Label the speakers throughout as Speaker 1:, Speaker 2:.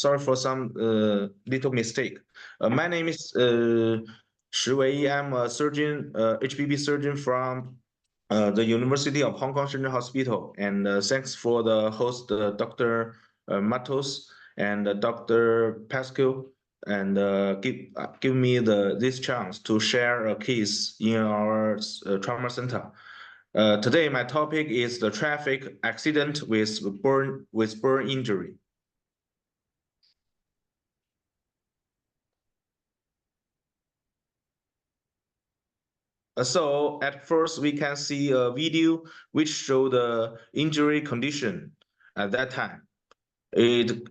Speaker 1: sorry for some little mistake. My name is Weiyi Shi. I'm a surgeon, HPB surgeon from the University of Hong Kong-Shenzhen Hospital. And thanks for the host, Dr. Marttos and Dr. Pascal, and give me this chance to share a case in our trauma center. Today, my topic is the traffic accident with burn injury. So at first, we can see a video which show the injury condition at that time. It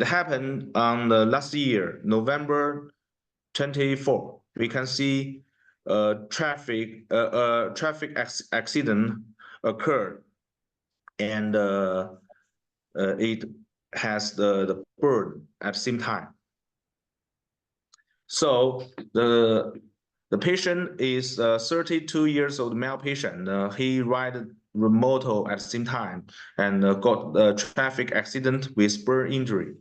Speaker 1: happened on the last year, November 24. We can see traffic accident occurred, and it has the burn at the same time. So the patient is a 32 years old male patient. He ride the motor at the same time and got a traffic accident with burn injury.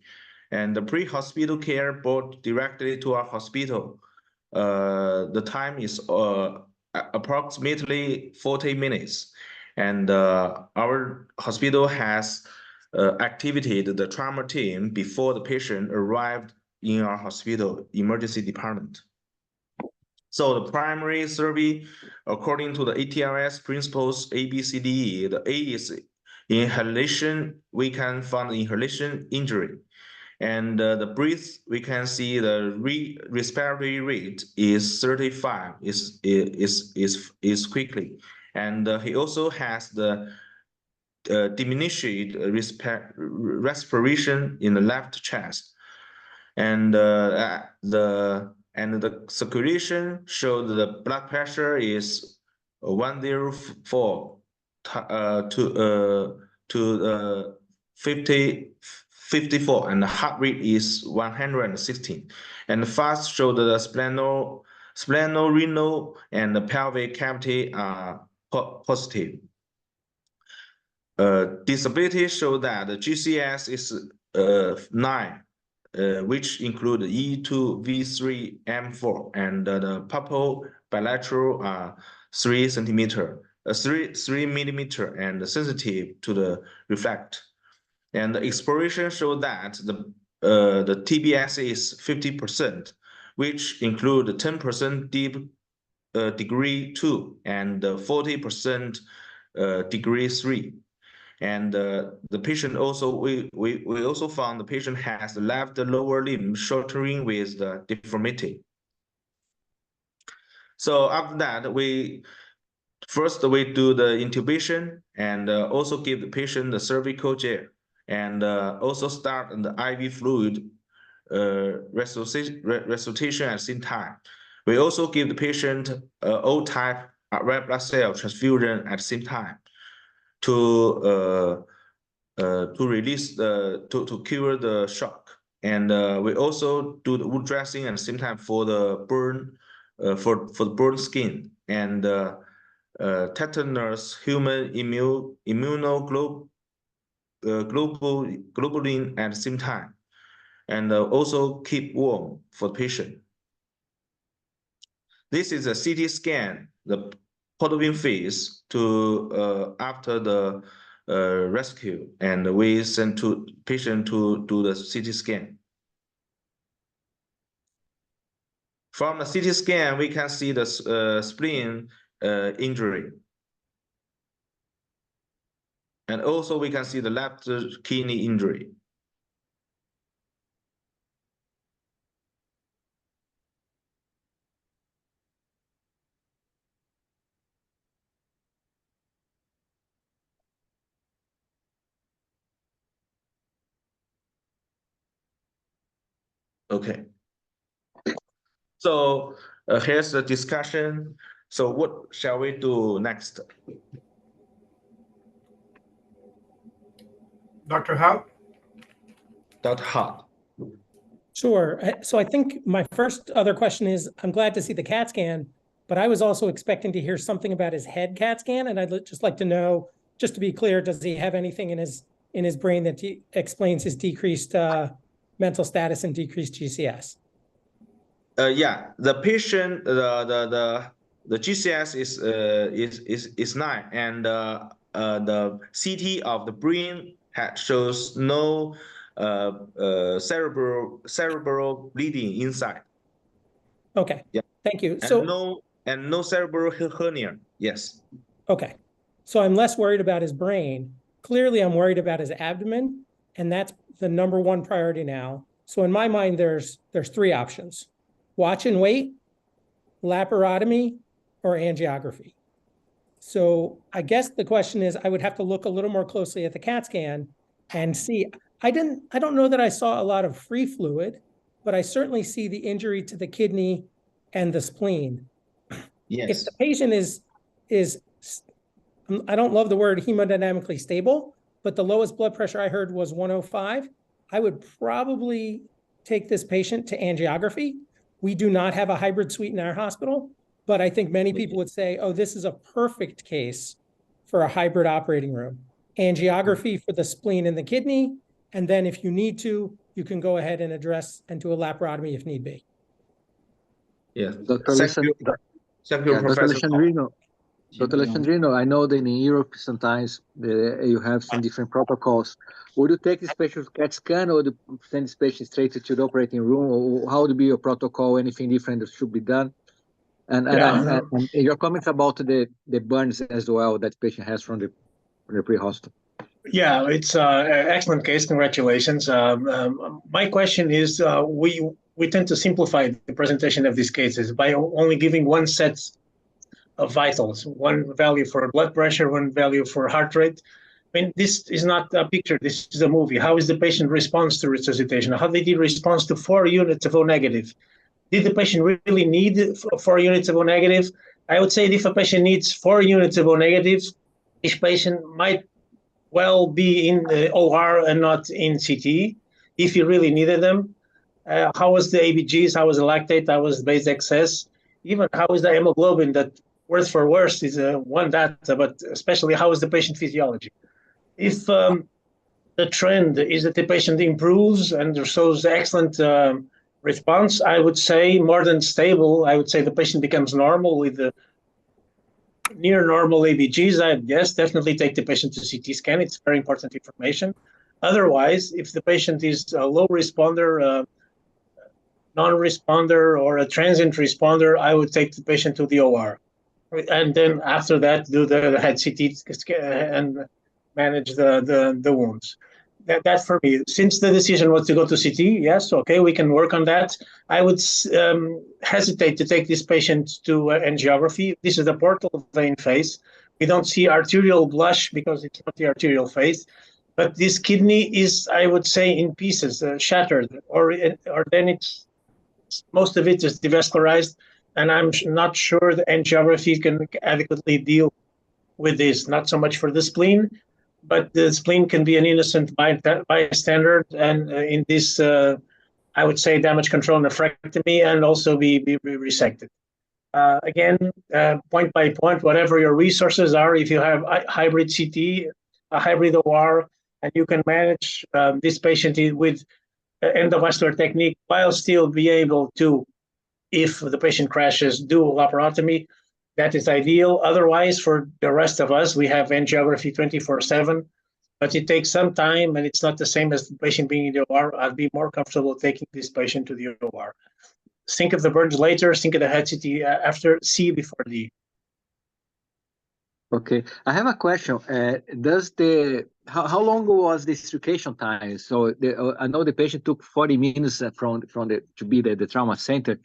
Speaker 1: And the pre-hospital care brought directly to our hospital. The time is approximately 40 minutes. And our hospital has activated the trauma team before the patient arrived in our hospital emergency department. So the primary survey, according to the ATLS principles ABCDE, the A is inhalation. We can find inhalation injury. And the breath, we can see the respiratory rate is 35, is quickly. And he also has the diminished respiration in the left chest. And the circulation showed the blood pressure is 104 to 54, and the heart rate is 116. And the FAST showed the splenorenal and the pelvic cavity are positive. Disability show that the GCS is 9. Which include E2, V3, M4, and the pupil bilateral are 3 centimeter, 3 millimeter, and sensitive to the reflect. And the exploration showed that the TBS is 50%, which include 10% deep degree 2 and 40% degree 3. And the patient also, we also found the patient has the left lower limb shortening with the deformity. So after that, we do the intubation and also give the patient the cervical gel, and also start the IV fluid resuscitation at the same time. We also give the patient O-type red blood cell transfusion at the same time to release to cure the shock. And we also do the wound dressing at the same time for the burn for the burn skin, and tetanus human immunoglobulin at the same time, and also keep warm for the patient. This is a CT scan, the portal phase to after the rescue, and we send to patient to do the CT scan. From the CT scan, we can see the spleen injury, and also we can see the left kidney injury. Okay. So here's the discussion. So what shall we do next?
Speaker 2: Dr. Hout?
Speaker 1: Dr. Hout.
Speaker 3: Sure. So I think my first other question is, I'm glad to see the CAT scan, but I was also expecting to hear something about his head CAT scan, and I'd just like to know, just to be clear, does he have anything in his brain that explains his decreased mental status and decreased GCS?
Speaker 1: Yeah, the patient the GCS is 9, and the CT of the brain shows no cerebral bleeding inside.
Speaker 3: Okay.
Speaker 1: Yeah.
Speaker 3: Thank you.
Speaker 1: And no cerebral hernia. Yes.
Speaker 3: Okay. So I'm less worried about his brain. Clearly, I'm worried about his abdomen, and that's the number one priority now. So in my mind, there's 3 options: watch and wait, laparotomy, or angiography. So I guess the question is, I would have to look a little more closely at the CAT scan and see. I don't know that I saw a lot of free fluid, but I certainly see the injury to the kidney and the spleen.
Speaker 1: Yes.
Speaker 3: If the patient is, I don't love the word hemodynamically stable, but the lowest blood pressure I heard was 105, I would probably take this patient to angiography. We do not have a hybrid suite in our hospital, but I think many people would say, oh, this is a perfect case for a hybrid operating room. Angiography for the spleen and the kidney, and then if you need to, you can go ahead and address and do a laparotomy if need be.
Speaker 1: Yeah.
Speaker 2: Dr.
Speaker 1: Thank you, Professor.
Speaker 2: Dr. Alessandrino, I know that in Europe sometimes you have some different protocols. Would you take this patient CAT scan, or send this patient straight to the operating room? Or how would be your protocol? Anything different that should be done? And your comments about the burns as well that patient has from the pre-hospital.
Speaker 4: Yeah, it's an excellent case. Congratulations. My question is, we tend to simplify the presentation of these cases by only giving one set of vitals, one value for blood pressure, one value for heart rate. I mean, this is not a picture, this is a movie. How is the patient response to resuscitation? How did he respond to 4 units of O negative? Did the patient really need 4 units of O negative? I would say if a patient needs 4 units of O negative, each patient might well be in the OR and not in CT if you really needed them. How was the ABGs? How was the lactate? How was the base excess? Even how is the hemoglobin? That worse for worse is one data, but especially how is the patient physiology? If the trend is that the patient improves and shows excellent response, I would say more than stable. I would say the patient becomes normal with the near normal ABGs. I yes, definitely take the patient to CT scan. It's very important information. Otherwise, if the patient is a low responder, non-responder, or a transient responder, I would take the patient to the OR. And then after that, do the head CT and manage the wounds. That's for me. Since the decision was to go to CT, yes, okay, we can work on that. I would hesitate to take this patient to angiography. This is the portal vein phase. We don't see arterial blush because it's not the arterial phase. But this kidney is, I would say, in pieces, shattered, or then it's most of it is devascularized. And I'm not sure the angiography can adequately deal with this. Not so much for the spleen, but the spleen can be an innocent bystander. And in this, I would say, damage control nephrectomy and also be resected. Again, point by point, whatever your resources are, if you have a hybrid CT, a hybrid OR, and you can manage this patient with endovascular technique while still be able to, if the patient crashes, do laparotomy, that is ideal. Otherwise, for the rest of us, we have angiography 24/7, but it takes some time and it's not the same as the patient being in the OR. I'd be more comfortable taking this patient to the OR. Think of the burns later, think of the head CT after, C before D.
Speaker 2: Okay, I have a question. How long was the extrication time? So I know the patient took 40 minutes to be the trauma center,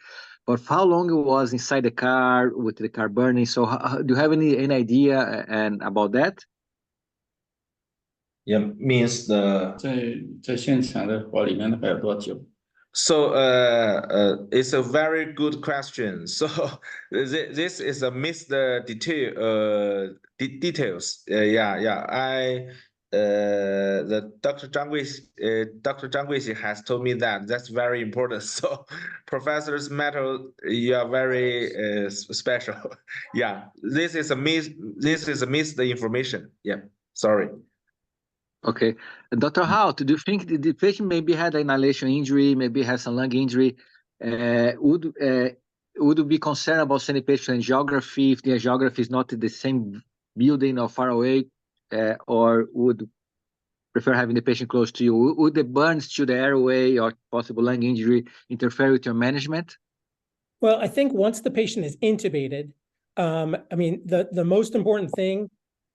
Speaker 2: but how long it was inside the car with the car burning? So do you have any idea about that?
Speaker 1: Yeah, means the
Speaker 5: 在现场的话，里面大概有多久？
Speaker 1: So it's a very good question. So this is a missed details. The Dr. Zhang Guixi has told me that that's very important. So Professor Marttos, you are very special. Yeah, this is a missed information. Yeah, sorry.
Speaker 2: Okay. Dr. Hout, do you think the patient maybe had an inhalation injury, maybe has some lung injury? Would you be concerned about sending patient angiography if the angiography is not in the same building or far away, or would prefer having the patient close to you? Would the burns to the airway or possible lung injury interfere with your management?
Speaker 3: Well, I think once the patient is intubated, I mean, the most important thing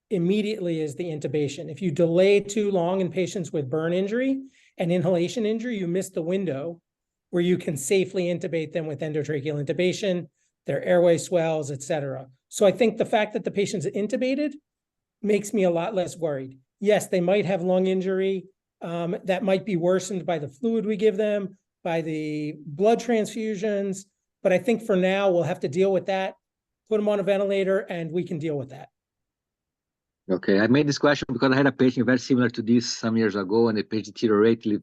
Speaker 3: immediately is the intubation. If you delay too long in patients with burn injury and inhalation injury, you miss the window where you can safely intubate them with endotracheal intubation, their airway swells, et cetera. So I think the fact that the patient's intubated makes me a lot less worried. Yes, they might have lung injury that might be worsened by the fluid we give them, by the blood transfusions, but I think for now we'll have to deal with that, put them on a ventilator, and we can deal with that.
Speaker 2: Okay, I made this question because I had a patient very similar to this some years ago, and the patient deteriorated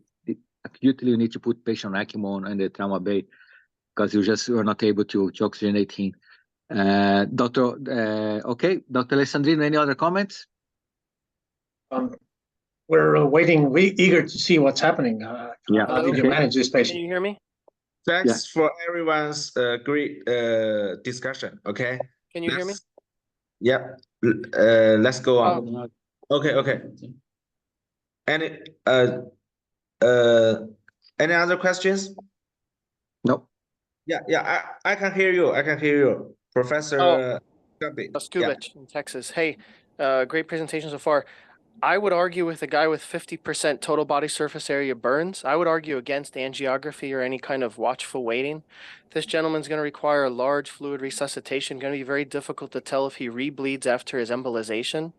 Speaker 2: acutely. You need to put patient on ECMO and the trauma bay because you are not able to oxygenate him. Dr. Alessandrino, any other comments?
Speaker 4: We're waiting, eager to see what's happening. How did you manage this patient?
Speaker 6: Can you hear me?
Speaker 1: Thanks for everyone's great discussion. Okay.
Speaker 6: Can you hear me?
Speaker 1: Yeah. Let's go on. Okay. Any other questions?
Speaker 2: No.
Speaker 1: Yeah. I can hear you. Professor
Speaker 6: Skubich in Texas. Hey, great presentation so far. I would argue with a guy with 50% total body surface area burns. I would argue against angiography or any kind of watchful waiting. This gentleman's going to require a large fluid resuscitation. Going to be very difficult to tell if he rebleeds after his embolization.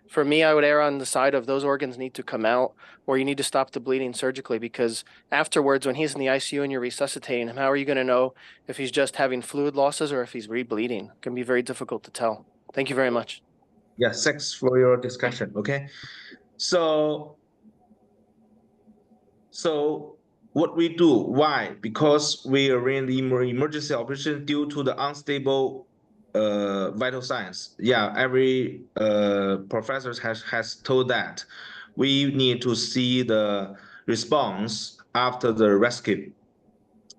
Speaker 6: For me, I would err on the side of those organs need to come out, or you need to stop the bleeding surgically, because afterwards, when he's in the ICU and you're resuscitating him, how are you going to know if he's just having fluid losses or if he's rebleeding? It can be very difficult to tell. Thank you very much.
Speaker 1: Yeah, thanks for your discussion. Okay, so what we do? Why? Because we are in the emergency operation due to the unstable vital signs. Yeah, every professor has told that we need to see the response after the rescue.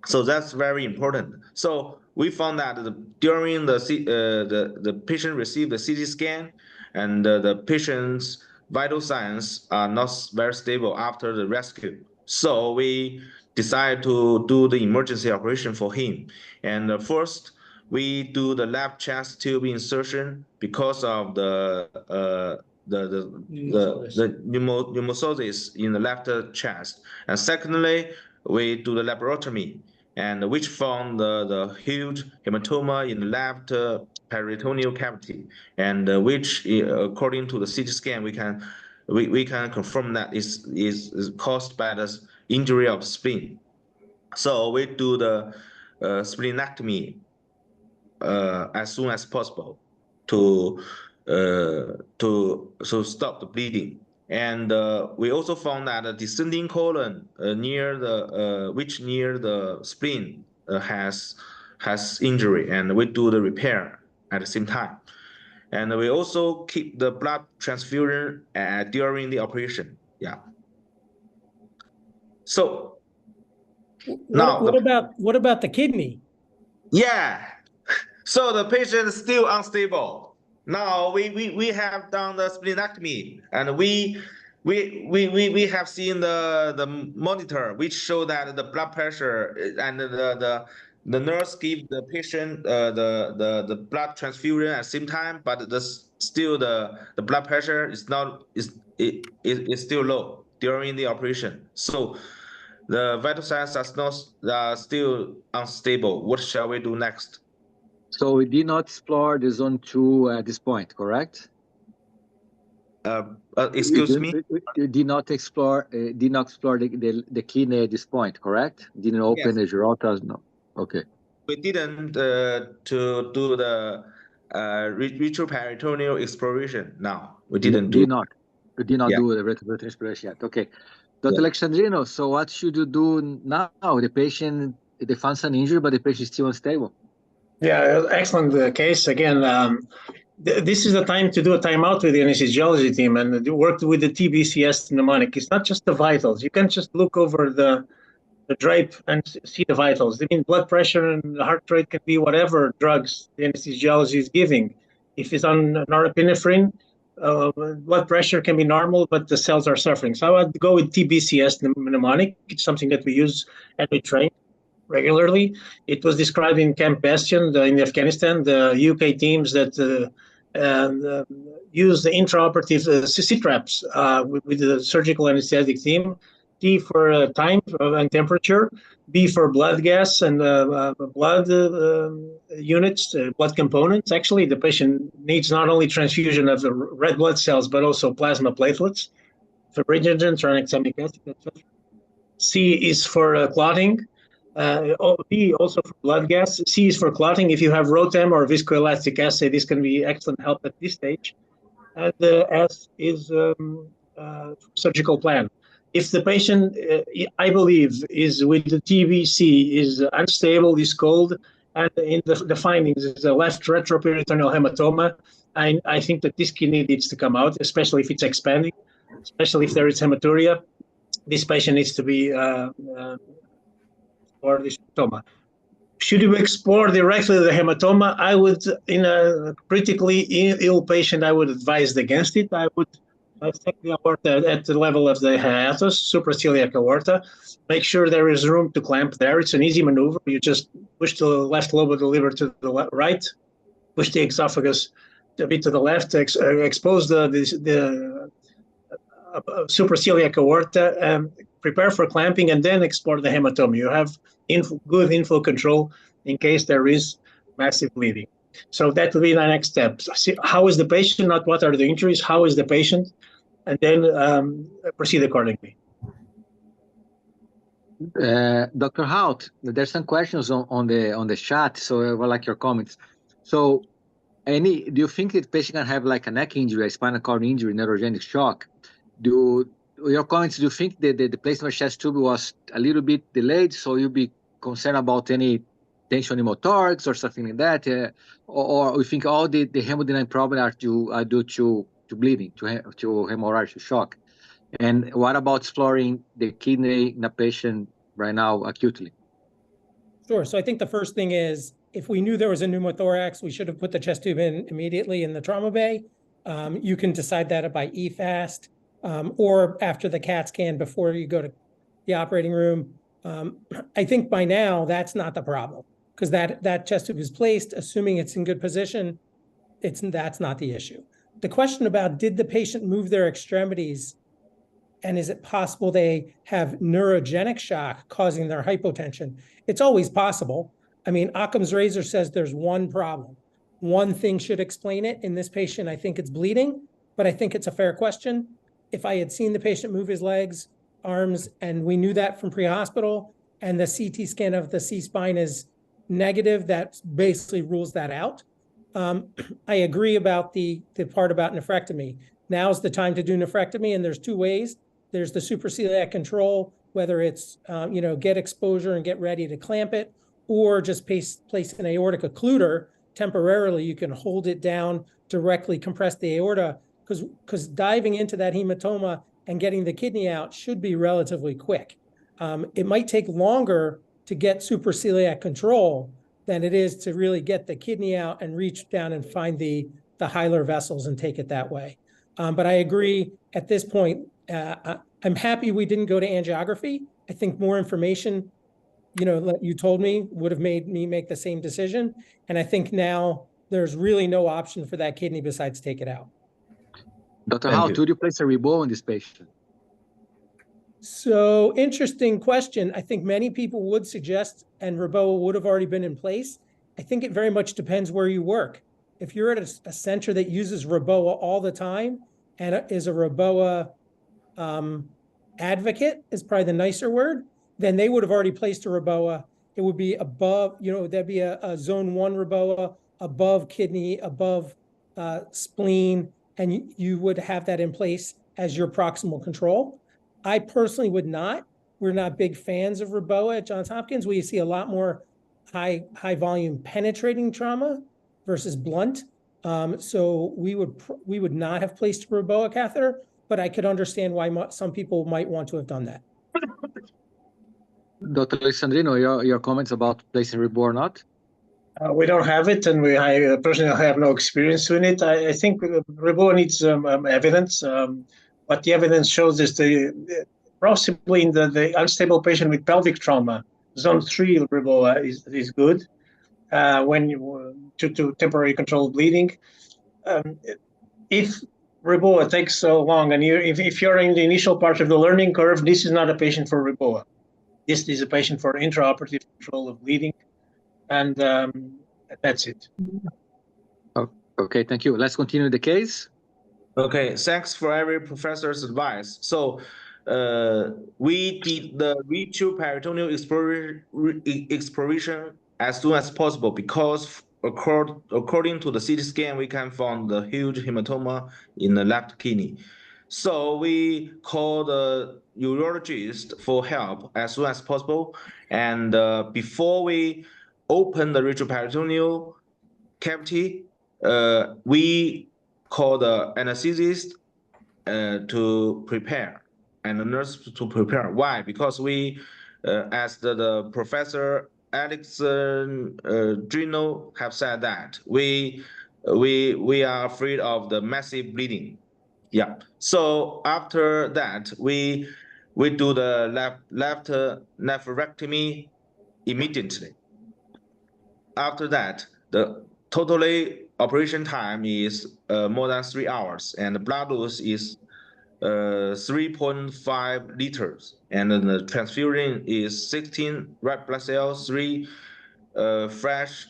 Speaker 1: So that's very important. So we found that during the patient received the CT scan, and the patient's vital signs are not very stable after the rescue. So we decided to do the emergency operation for him. And first, we do the left chest tube insertion because of the pneumothorax in the left chest. And secondly, we do the laparotomy, and which found the huge hematoma in the left peritoneal cavity, and which, according to the CT scan, we can confirm that is caused by the injury of spleen. So we do the splenectomy as soon as possible to stop the bleeding. And we also found that the descending colon near the spleen has injury, and we do the repair at the same time. And we also keep the blood transfusion during the operation. Yeah. So now
Speaker 3: what about the kidney?
Speaker 1: Yeah. So the patient is still unstable. Now we have done the splenectomy, and we have seen the monitor which show that the blood pressure, and the nurse give the patient the blood transfusion at the same time, but still the blood pressure is still low during the operation. So the vital signs are still unstable. What shall we do next?
Speaker 2: So we did not explore the zone 2 at this point, correct?
Speaker 1: Excuse me?
Speaker 2: You did not explore the kidney at this point, correct? Didn't open the Girotas? No. Okay.
Speaker 1: We didn't to do the retroperitoneal exploration. No, we didn't do.
Speaker 2: You did not do the retroperitoneal exploration yet. Okay. Dr. Alexandrino, so what should you do now? The patient, they found some injury, but the patient is still unstable.
Speaker 4: Yeah, excellent case. Again, this is the time to do a timeout with the anesthesiology team and work with the TBCS mnemonic. It's not just the vitals. You can't just look over the drape and see the vitals. I mean, blood pressure and heart rate can be whatever drugs the anesthesiology is giving. If it's on norepinephrine, blood pressure can be normal, but the cells are suffering. So I would go with TBCS mnemonic. It's something that we use and we train regularly. It was described in Camp Bastion in Afghanistan, the UK teams that use the intraoperative C-traps with the surgical anesthetic team. T for time and temperature, B for blood gas and blood units, blood components. Actually, the patient needs not only transfusion of the red blood cells, but also plasma platelets, fibrinogen, tranexamic acid, etc. C is for clotting. B also for blood gas. C is for clotting. If you have ROTEM or viscoelastic assay, this can be excellent help at this stage. And S is surgical plan. If the patient, I believe, is with the TBC, is unstable, is cold, and in the findings is a left retroperitoneal hematoma, I think that this kidney needs to come out, especially if it's expanding, especially if there is hematuria. This patient needs to be for this hematoma. Should you explore directly the hematoma? I would, in a critically ill patient, I would advise against it. I would dissect the aorta at the level of the hiatus, supraceliac aorta. Make sure there is room to clamp there. It's an easy maneuver. You just push the left lobe of the liver to the right, push the esophagus a bit to the left, expose the supraceliac aorta, prepare for clamping, and then explore the hematoma. You have good inflow control in case there is massive bleeding. So that will be the next step. See, how is the patient, not what are the injuries, how is the patient, and then proceed accordingly.
Speaker 2: Dr. Hout, there's some questions on the chat, so I would like your comments. So, do you think that the patient can have like a neck injury, a spinal cord injury, neurogenic shock? Your comments, do you think that the placement of chest tube was a little bit delayed, so you'll be concerned about any tension pneumothorax or something like that, or you think all the hemodynamic problems are due to bleeding, to hemorrhagic shock? And what about exploring the kidney in a patient right now acutely?
Speaker 3: Sure. So I think the first thing is, if we knew there was a pneumothorax, we should have put the chest tube in immediately in the trauma bay. You can decide that by EFAST or after the CAT scan before you go to the operating room. I think by now that's not the problem, because that chest tube is placed, assuming it's in good position. That's not the issue. The question about, did the patient move their extremities, and is it possible they have neurogenic shock causing their hypotension? It's always possible. I mean, Occam's razor says there's one problem. One thing should explain it. In this patient, I think it's bleeding, but I think it's a fair question. If I had seen the patient move his legs, arms, and we knew that from pre-hospital, and the CT scan of the C-spine is negative, that basically rules that out. I agree about the part about nephrectomy. Now's the time to do nephrectomy, and there's two ways. There's the supraceliac control, whether it's, get exposure and get ready to clamp it, or just place an aortic occluder temporarily. You can hold it down, directly compress the aorta, because diving into that hematoma and getting the kidney out should be relatively quick. It might take longer to get supraceliac control than it is to really get the kidney out and reach down and find the hilar vessels and take it that way. But I agree at this point, I'm happy we didn't go to angiography. I think more information, you told me, would have made me make the same decision. And I think now there's really no option for that kidney besides take it out.
Speaker 2: Dr. Hout, would you place a ribot in this patient?
Speaker 3: So interesting question. I think many people would suggest, and Reboa would have already been in place. I think it very much depends where you work. If you're at a center that uses Reboa all the time and is a Reboa advocate, is probably the nicer word, then they would have already placed a Reboa. It would be above, there'd be a zone 1 Reboa above kidney, above spleen, and you would have that in place as your proximal control. I personally would not. We're not big fans of Reboa at Johns Hopkins. We see a lot more high volume penetrating trauma versus blunt. So we would not have placed a Reboa catheter, but I could understand why some people might want to have done that.
Speaker 2: Dr. Alessandrino, your comments about placing Reboa or not?
Speaker 4: We don't have it, and I personally have no experience in it. I think Reboa needs evidence. What the evidence shows is possibly in the unstable patient with pelvic trauma, zone 3 Reboa is good to temporarily control bleeding. If Reboa takes so long, and if you're in the initial part of the learning curve, this is not a patient for Reboa. This is a patient for intraoperative control of bleeding, and that's it.
Speaker 2: Okay, thank you. Let's continue the case.
Speaker 1: Okay, thanks for every professor's advice. So we did the retroperitoneal exploration as soon as possible because according to the CT scan, we can find the huge hematoma in the left kidney. So we called the urologist for help as soon as possible. And before we open the retroperitoneal cavity, we called the anesthetist to prepare and the nurse to prepare. Why? Because we, as the professor Alex Gino have said that we are afraid of the massive bleeding. Yeah. So after that, we do the left nephrectomy immediately. After that, the totally operation time is more than 3 hours, and the blood loss is 3.5 liters, and then the transfusion is 16 red blood cells, 3 fresh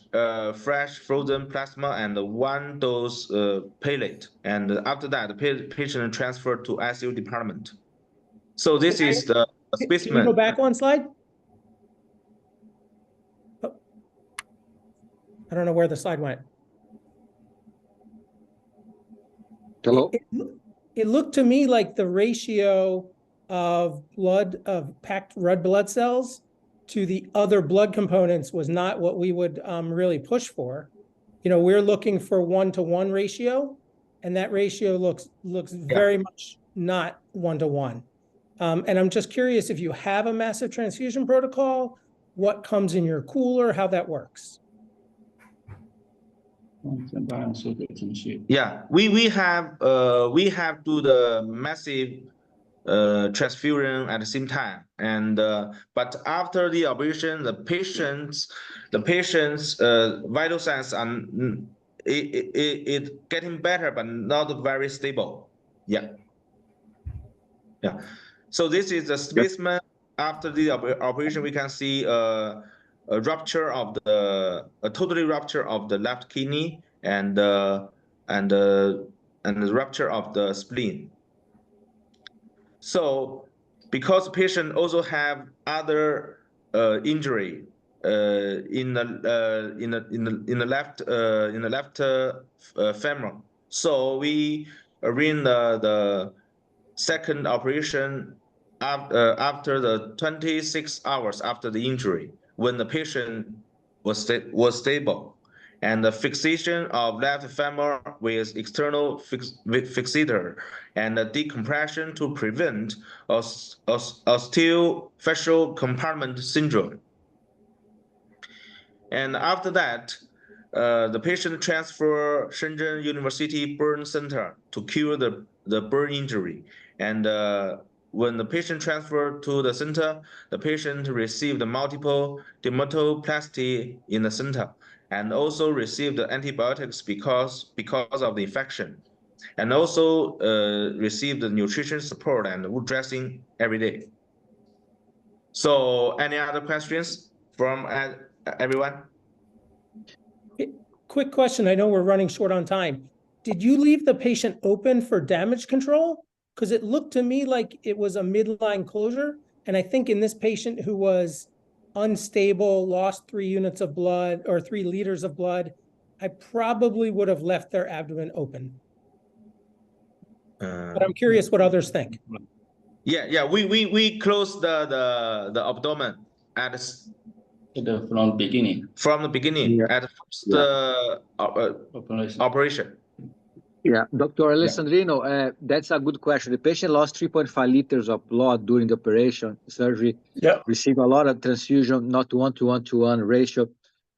Speaker 1: frozen plasma, and 1 dose platelet. And after that, the patient transferred to ICU department. So this is the specimen.
Speaker 3: Can you go back one slide? Oh. I don't know where the slide went.
Speaker 2: Hello?
Speaker 3: It looked to me like the ratio of packed red blood cells to the other blood components was not what we would really push for. You know, we're looking for 1-to-1 ratio, and that ratio looks very much not 1-to-1. And I'm just curious if you have a massive transfusion protocol, what comes in your cooler, how that works.
Speaker 1: Yeah, we have do the massive transfusion at the same time, and but after the operation, the patient's vital signs are it getting better, but not very stable. Yeah. So this is the specimen. After the operation, we can see a rupture of a totally rupture of the left kidney and the rupture of the spleen. So because the patient also have other injury in the left femur, so we arrange the second operation after the 26 hours after the injury, when the patient was stable, and the fixation of left femur with external fixator and the decompression to prevent osteofascial compartment syndrome. And after that, the patient transferred Shenzhen University Burn Center to cure the burn injury. And when the patient transferred to the center, the patient received multiple dermatoplasty in the center, and also received antibiotics because of the infection, and also received the nutrition support and wound dressing every day. So, any other questions from everyone?
Speaker 3: Quick question. I know we're running short on time. Did you leave the patient open for damage control? Because it looked to me like it was a midline closure. And I think in this patient who was unstable, lost 3 units of blood or 3 liters of blood, I probably would have left their abdomen open. But I'm curious what others think.
Speaker 1: Yeah, we closed the abdomen at
Speaker 5: From beginning.
Speaker 1: From the beginning,
Speaker 2: Yeah.
Speaker 1: at first
Speaker 5: Operation.
Speaker 1: operation.
Speaker 2: Yeah, Dr. Alessandrino, that's a good question. The patient lost 3.5 liters of blood during the operation surgery.
Speaker 4: Yeah.
Speaker 2: Received a lot of transfusion, not 1-to-1-to-1 ratio,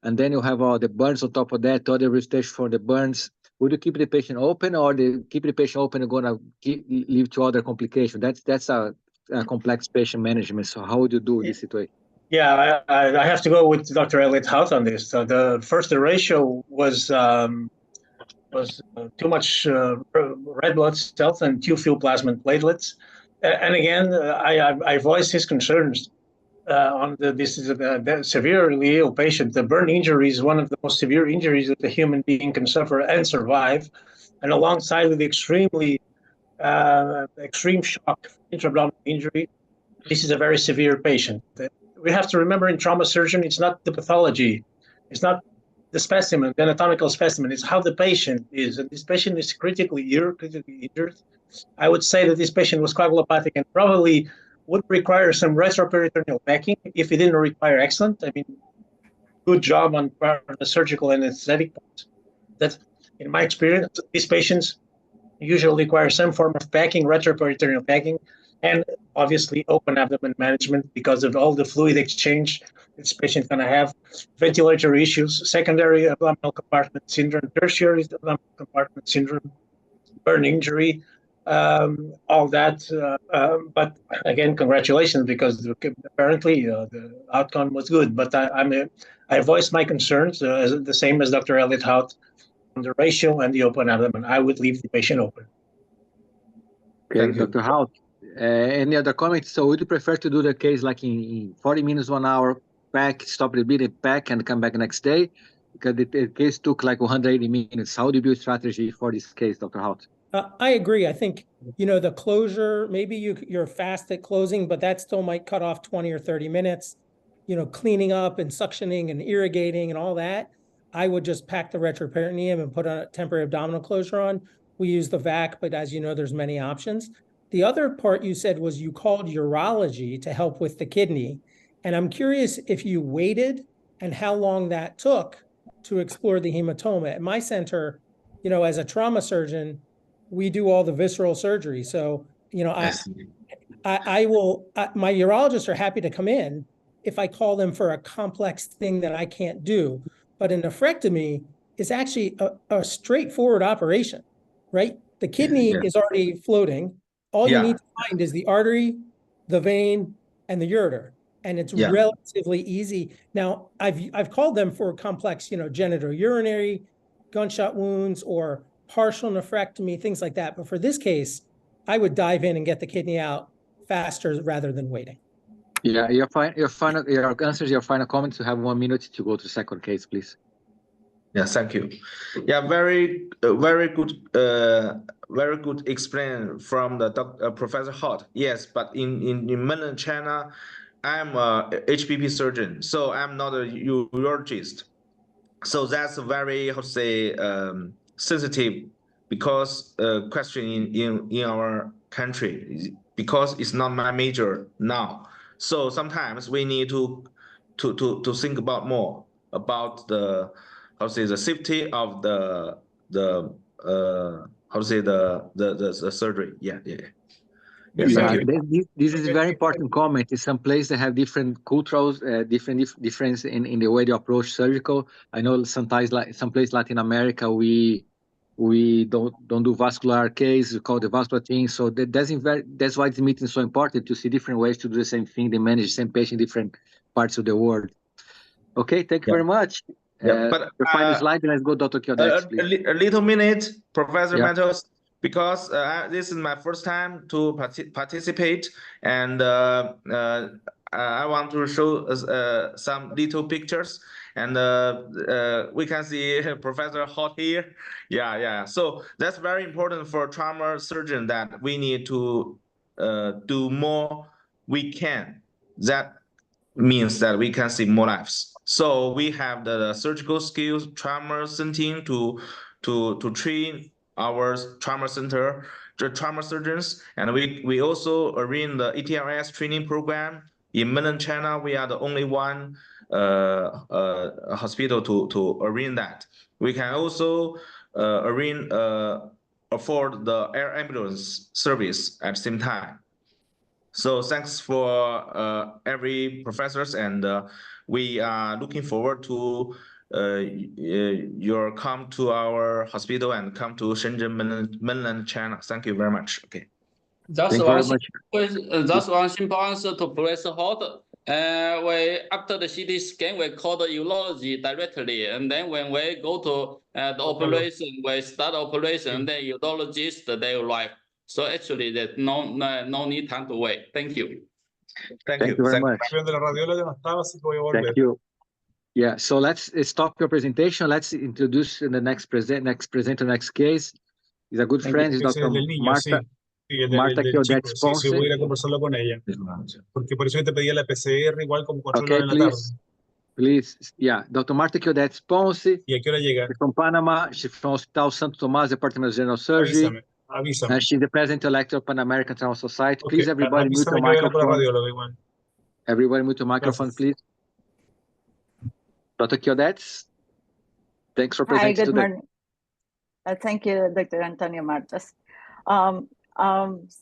Speaker 2: and then you have all the burns on top of that, other resuscitation for the burns. Would you keep the patient open, or keep the patient open and gonna leave to other complications? That's a complex patient management. So how would you do this situation?
Speaker 4: Yeah, I have to go with Dr. Elliot Hout on this. The ratio was too much red blood cells and too few plasma platelets. And again, I voiced his concerns on this is a severely ill patient. The burn injury is one of the most severe injuries that a human being can suffer and survive. And alongside with the extreme shock, intra-abdominal injury, this is a very severe patient. We have to remember in trauma surgery, it's not the pathology, it's not the specimen, the anatomical specimen, it's how the patient is. And this patient is critically injured. I would say that this patient was coagulopathic and probably would require some retroperitoneal packing if it didn't require excellent. I mean, good job on the surgical and anesthetic part. That, in my experience, these patients usually require some form of packing, retroperitoneal packing, and obviously open abdomen management because of all the fluid exchange this patient's going to have, ventilatory issues, secondary abdominal compartment syndrome, tertiary abdominal compartment syndrome, burn injury, all that. But again, congratulations, because apparently the outcome was good. But I voiced my concerns, the same as Dr. Elliot Hout, on the ratio and the open abdomen. I would leave the patient open.
Speaker 2: Okay, Dr. Hout, any other comments? So would you prefer to do the case like in 40 minutes, 1 hour, pack, stop the bleeding, pack, and come back next day? Because the case took like 180 minutes. How do you build strategy for this case, Dr. Hout?
Speaker 3: I agree. I think, the closure, maybe you're fast at closing, but that still might cut off 20 or 30 minutes, cleaning up and suctioning and irrigating and all that. I would just pack the retroperitoneum and put a temporary abdominal closure on. We use the VAC, but as you know, there's many options. The other part you said was you called urology to help with the kidney. And I'm curious if you waited and how long that took to explore the hematoma. At my center, as a trauma surgeon, we do all the visceral surgery. So, my urologists are happy to come in if I call them for a complex thing that I can't do. But a nephrectomy is actually a straightforward operation, right? The kidney is already floating. All you need to find is the artery, the vein, and the ureter. And it's relatively easy. Now, I've called them for complex, genitourinary gunshot wounds or partial nephrectomy, things like that. But for this case, I would dive in and get the kidney out faster rather than waiting.
Speaker 2: Yeah, your answers, your final comments. You have 1 minute to go to the second case, please.
Speaker 1: Yeah, thank you. Yeah, very good explain from the Professor Hout. Yes, but in mainland China, I'm a HPP surgeon, so I'm not a urologist. So that's a very, how to say, sensitive because question in our country, because it's not my major now. So sometimes we need to think about more about the, how to say, the safety of the how to say, the surgery. Yeah.
Speaker 2: This is a very important comment. In some places they have different cultures, difference in the way they approach surgical. I know sometimes, like some places Latin America, we don't do vascular case, we call the vascular thing. So that's why this meeting is so important, to see different ways to do the same thing. They manage the same patient in different parts of the world. Okay, thank you very much.
Speaker 1: But
Speaker 2: the final slide, and let's go, Dr. Quiodettis, please.
Speaker 1: A little minute, Professor Marttos, because this is my first time to participate, and I want to show some little pictures, and we can see Professor Hout here. Yeah. So that's very important for trauma surgeon, that we need to do more we can. That means that we can save more lives. So we have the surgical skills trauma center to train our trauma center, the trauma surgeons, and we also arrange the ETRS training program In mainland China, we are the only one hospital to arrange that. We can also afford the air ambulance service at the same time. So thanks for every professors, and we are looking forward to your come to our hospital and come to Shenzhen mainland China. Thank you very much. Okay.
Speaker 5: That's
Speaker 2: Thank you very much.
Speaker 5: That's one simple answer to press hold. We after the CT scan, we call the urology directly, and then when we go to the operation, we start operation, and then urologist they arrive. So actually, there's no need time to wait. Thank you.
Speaker 1: Thank you
Speaker 2: very much. Thank you. Yeah, so let's stop your presentation. Let's introduce the next presenter, next case. He's a good friend. He's Dr. Marta. Marta Quiodettis Ponce.
Speaker 7: Sí, voy a ir a conversarlo con ella. Porque por eso yo te pedía la PCR igual como 4 horas de la tarde.
Speaker 2: Please, yeah, Dr. Marta Quiodettis Ponce.
Speaker 7: ¿Y a qué hora llega?
Speaker 2: She's from Panama. She's from Hospital Santo Tomás, Department of General Surgery.
Speaker 7: Avísame.
Speaker 2: And she's the president-elect of Pan American Trauma Society.
Speaker 7: Okay.
Speaker 2: Please, everybody, mute your microphone. Everybody, mute your microphone, please. Dr. Quiodettis, thanks for presenting today.
Speaker 8: Hi, good morning. Thank you, Dr. Antonio Marttos.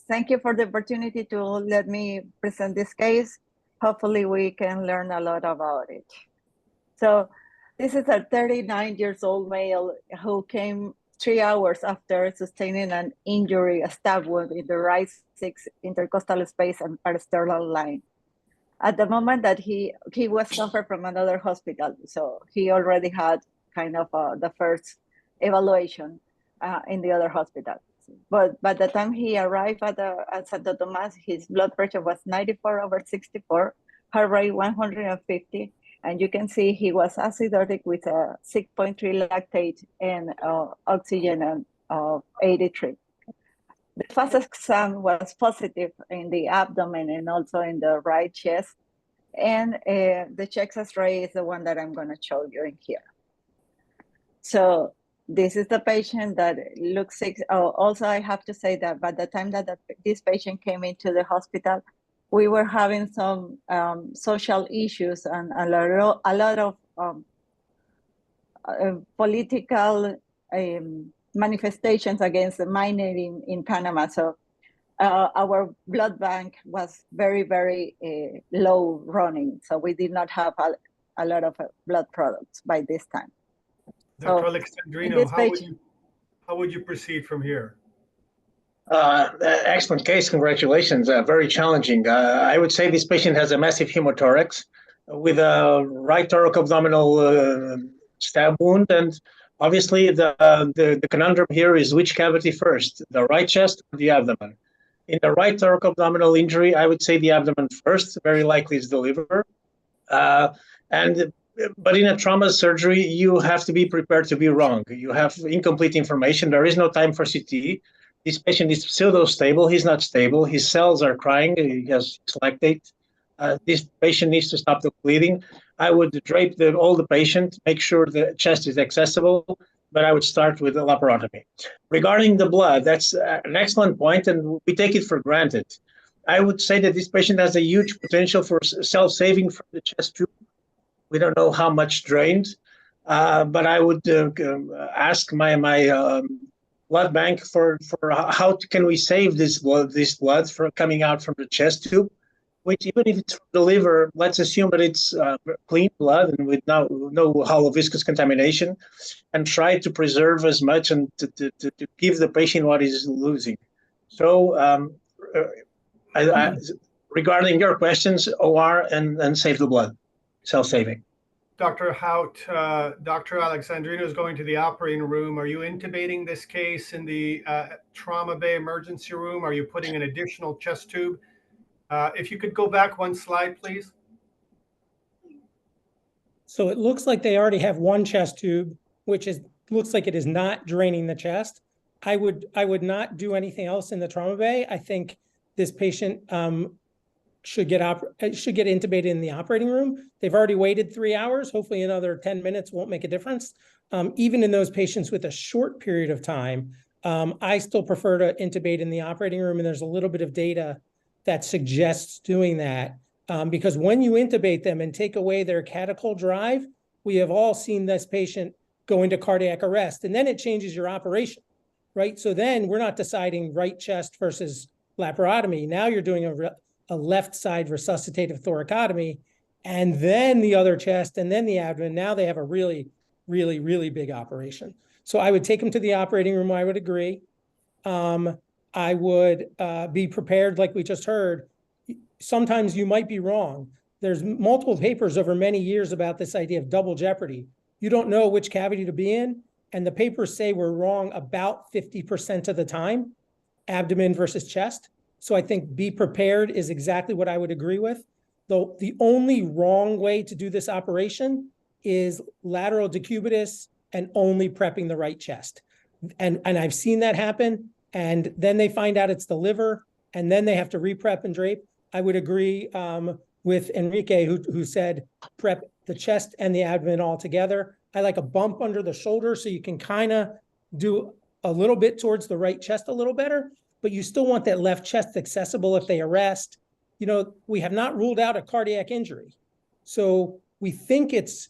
Speaker 8: Thank you for the opportunity to let me present this case. Hopefully we can learn a lot about it. So this is a 39-year-old male who came 3 hours after sustaining an injury, a stab wound in the right 6 intercostal space and parasternal line. At the moment that he was suffered from another hospital, so he already had kind of the first evaluation in the other hospital. But by the time he arrived at Santo Tomás, his blood pressure was 94/64, heart rate 150, and you can see he was acidotic with a 6.3 lactate and oxygen of 83. The fast exam was positive in the abdomen and also in the right chest, and the chest X-ray is the one that I'm going to show you in here. So this is the patient that looks sick. Oh, also, I have to say that by the time that this patient came into the hospital, we were having some social issues and a lot of political manifestations against the mining in Panama. So our blood bank was very, very low running. So we did not have a lot of blood products by this time.
Speaker 9: Dr. Alexandrino, how would you proceed from here?
Speaker 4: Excellent case. Congratulations. Very challenging. I would say this patient has a massive hemothorax with a right thoracoabdominal stab wound. And obviously, the conundrum here is which cavity first, the right chest or the abdomen? In the right thoracoabdominal injury, I would say the abdomen first, very likely is the liver. But in a trauma surgery, you have to be prepared to be wrong. You have incomplete information. There is no time for CT. This patient is pseudo-stable. He's not stable. His cells are crying. He has lactate. This patient needs to stop the bleeding. I would drape all the patient, make sure the chest is accessible, but I would start with a laparotomy. Regarding the blood, that's an excellent point, and we take it for granted. I would say that this patient has a huge potential for self-saving from the chest tube. We don't know how much drained, but I would ask my blood bank for how can we save this blood from coming out from the chest tube, which even if it's from the liver, let's assume that it's clean blood and with no hollow viscous contamination, and try to preserve as much and to give the patient what he's losing. So regarding your questions, OR and save the blood. Self-saving.
Speaker 9: Dr. Hout, Dr. Alexandrino is going to the operating room. Are you intubating this case in the trauma bay emergency room? Are you putting an additional chest tube? If you could go back one slide, please.
Speaker 3: So it looks like they already have one chest tube, which looks like it is not draining the chest. I would not do anything else in the trauma bay. I think this patient should get intubated in the operating room. They've already waited 3 hours. Hopefully another 10 minutes won't make a difference. Even in those patients with a short period of time, I still prefer to intubate in the operating room, and there's a little bit of data that suggests doing that. Because when you intubate them and take away their catechol drive, we have all seen this patient go into cardiac arrest, and then it changes your operation, right? So then we're not deciding right chest versus laparotomy. Now you're doing a left side resuscitative thoracotomy, and then the other chest, and then the abdomen. Now they have a really, really, really big operation. So I would take them to the operating room. I would agree. I would be prepared, like we just heard. Sometimes you might be wrong. There's multiple papers over many years about this idea of double jeopardy. You don't know which cavity to be in, and the papers say we're wrong about 50% of the time, abdomen versus chest. So I think be prepared is exactly what I would agree with. Though the only wrong way to do this operation is lateral decubitus and only prepping the right chest. And I've seen that happen, and then they find out it's the liver, and then they have to re-prep and drape. I would agree with Enrique, who said prep the chest and the abdomen all together. I like a bump under the shoulder so you can kind of do a little bit towards the right chest a little better, but you still want that left chest accessible if they arrest. You know, we have not ruled out a cardiac injury. So we think it's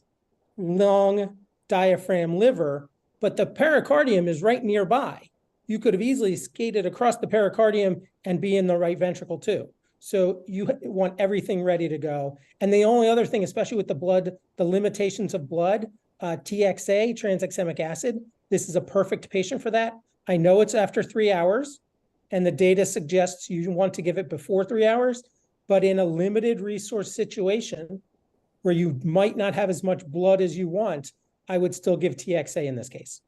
Speaker 3: lung, diaphragm, liver, but the pericardium is right nearby. You could have easily skated across the pericardium and be in the right ventricle too. So you want everything ready to go. And the only other thing, especially with the blood, the limitations of blood, TXA, tranexamic acid, this is a perfect patient for that. I know it's after 3 hours, and the data suggests you want to give it before 3 hours, but in a limited resource situation where you might not have as much blood as you want, I would still give TXA in this case.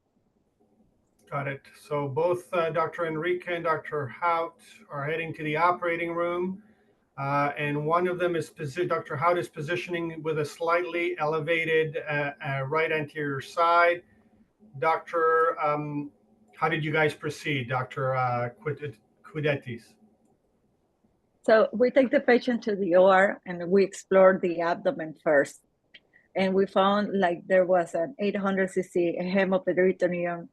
Speaker 9: Got it. So both Dr. Enrique and Dr. Hout are heading to the operating room. And one of them is, Dr. Hout is positioning with a slightly elevated right anterior side. Doctor, how did you guys proceed, Dr. Quiodettis?
Speaker 8: So we take the patient to the OR and we explored the abdomen first. And we found like there was an 800 cc hemoperitoneum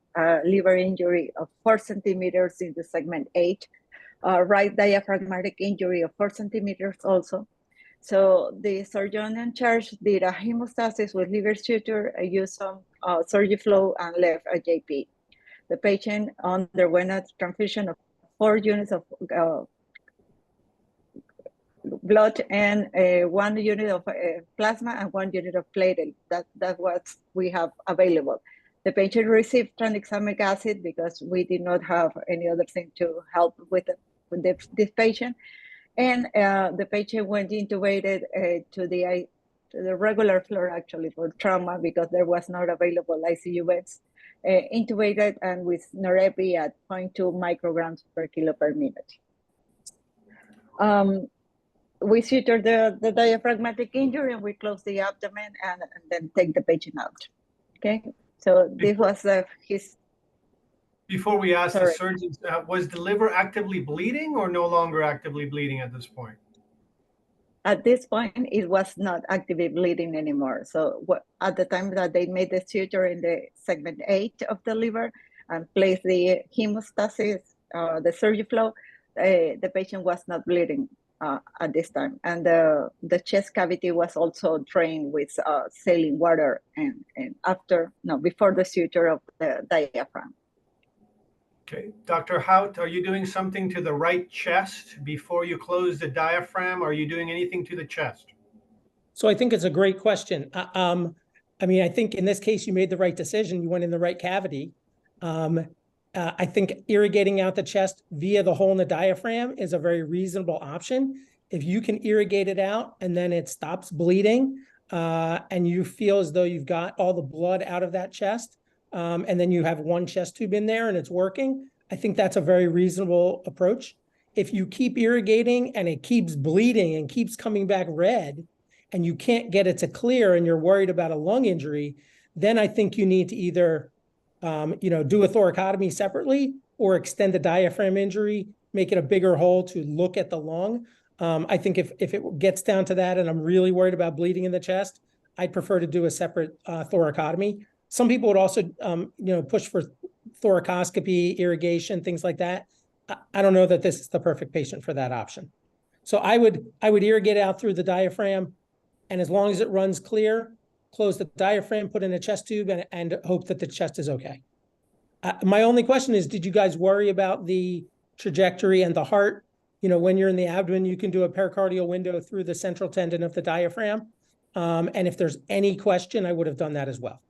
Speaker 8: liver injury of 4 centimeters in the segment 8, right diaphragmatic injury of 4 centimeters also. So the surgeon in charge did a hemostasis with liver suture, used some Surgiflow and left a JP. The patient underwent a transfusion of 4 units of blood and 1 unit of plasma and 1 unit of platelet. That's what we have available. The patient received tranexamic acid because we did not have any other thing to help with this patient. And the patient went intubated to the regular floor actually for trauma because there was not available ICU beds. Intubated and with norepi at 0.2 micrograms per kilo per minute. We sutured the diaphragmatic injury and we close the abdomen and then take the patient out. Okay, so this was his.
Speaker 9: Before we ask the surgeons, was the liver actively bleeding or no longer actively bleeding at this point?
Speaker 8: At this point, it was not actively bleeding anymore. So at the time that they made the suture in the segment 8 of the liver and placed the hemostasis, the Surgiflow, the patient was not bleeding at this time. And the chest cavity was also drained with saline water and before the suture of the diaphragm.
Speaker 9: Okay, Dr. Hout, are you doing something to the right chest before you close the diaphragm? Are you doing anything to the chest?
Speaker 3: So I think it's a great question. I mean, I think in this case, you made the right decision. You went in the right cavity. I think irrigating out the chest via the hole in the diaphragm is a very reasonable option. If you can irrigate it out and then it stops bleeding and you feel as though you've got all the blood out of that chest, and then you have 1 chest tube in there and it's working, I think that's a very reasonable approach. If you keep irrigating and it keeps bleeding and keeps coming back red and you can't get it to clear and you're worried about a lung injury, then I think you need to either do a thoracotomy separately or extend the diaphragm injury, make it a bigger hole to look at the lung. I think if it gets down to that and I'm really worried about bleeding in the chest, I'd prefer to do a separate thoracotomy. Some people would also, push for thoracoscopy, irrigation, things like that. I don't know that this is the perfect patient for that option. So I would irrigate out through the diaphragm, and as long as it runs clear, close the diaphragm, put in a chest tube, and hope that the chest is okay. My only question is, did you guys worry about the trajectory and the heart? You know, when you're in the abdomen, you can do a pericardial window through the central tendon of the diaphragm. And if there's any question, I would have done that as well.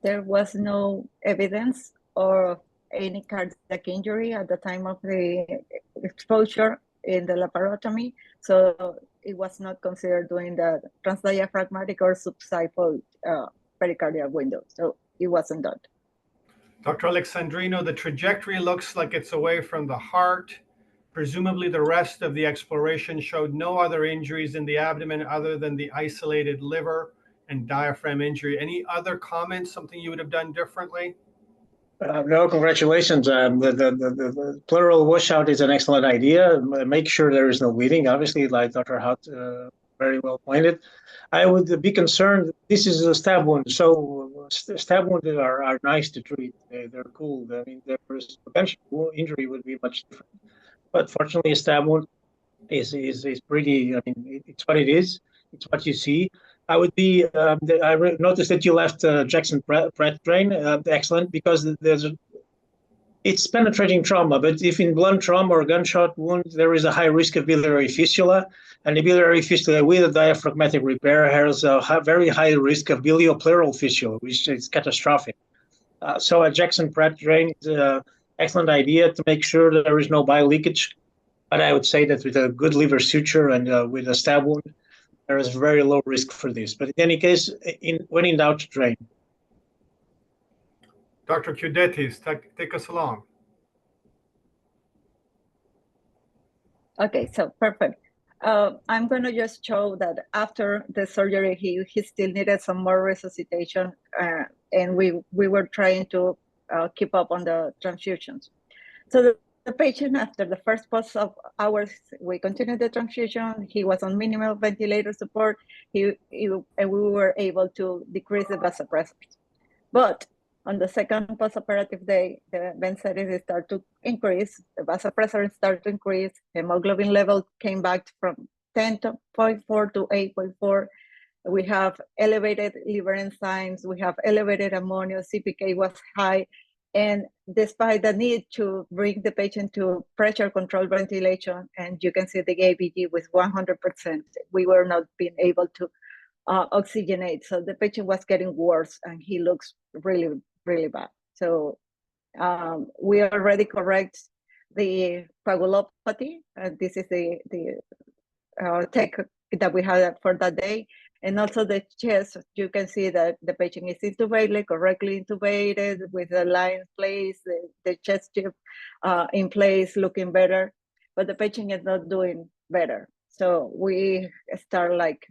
Speaker 8: There was no evidence of any cardiac injury at the time of the exposure in the laparotomy, so it was not considered doing the transdiaphragmatic or subxiphoid pericardial window, so it wasn't done.
Speaker 9: Dr. Alexandrino, the trajectory looks like it's away from the heart. Presumably the rest of the exploration showed no other injuries in the abdomen other than the isolated liver and diaphragm injury. Any other comments, something you would have done differently?
Speaker 4: No, congratulations. The pleural washout is an excellent idea. Make sure there is no bleeding, obviously, like Dr. Hout very well pointed. I would be concerned, this is a stab wound, so stab wounds are nice to treat. They're cool. I mean, there's potential injury would be much different. But fortunately, a stab wound is pretty, I mean, it's what it is. It's what you see. I would be, I noticed that you left Jackson Pratt drain, excellent, because it's penetrating trauma, but if in blunt trauma or gunshot wound, there is a high risk of biliary fistula, and the biliary fistula with a diaphragmatic repair has a very high risk of biliopleural fistula, which is catastrophic. So a Jackson Pratt drain is an excellent idea to make sure that there is no bile leakage, but I would say that with a good liver suture and with a stab wound, there is very low risk for this. But in any case, when in doubt, drain.
Speaker 9: Dr. Quiodettis, take us along.
Speaker 8: Okay, so perfect. I'm going to just show that after the surgery, he still needed some more resuscitation, and we were trying to keep up on the transfusions. So the patient, after the first post of hours, we continued the transfusion. He was on minimal ventilator support. And we were able to decrease the vasopressors. But on the second postoperative day, the vent settings start to increase, the vasopressors start to increase, hemoglobin level came back from 10.4 to 8.4. We have elevated liver enzymes, we have elevated ammonia, CPK was high, and despite the need to bring the patient to pressure controlled ventilation, and you can see the ABG with 100%, we were not being able to oxygenate. So the patient was getting worse and he looks really, really bad. So we already correct the coagulopathy. This is the tech that we had for that day. And also the chest, you can see that the patient is intubated, correctly intubated with the line in place, the chest tube in place, looking better, but the patient is not doing better. So we start like,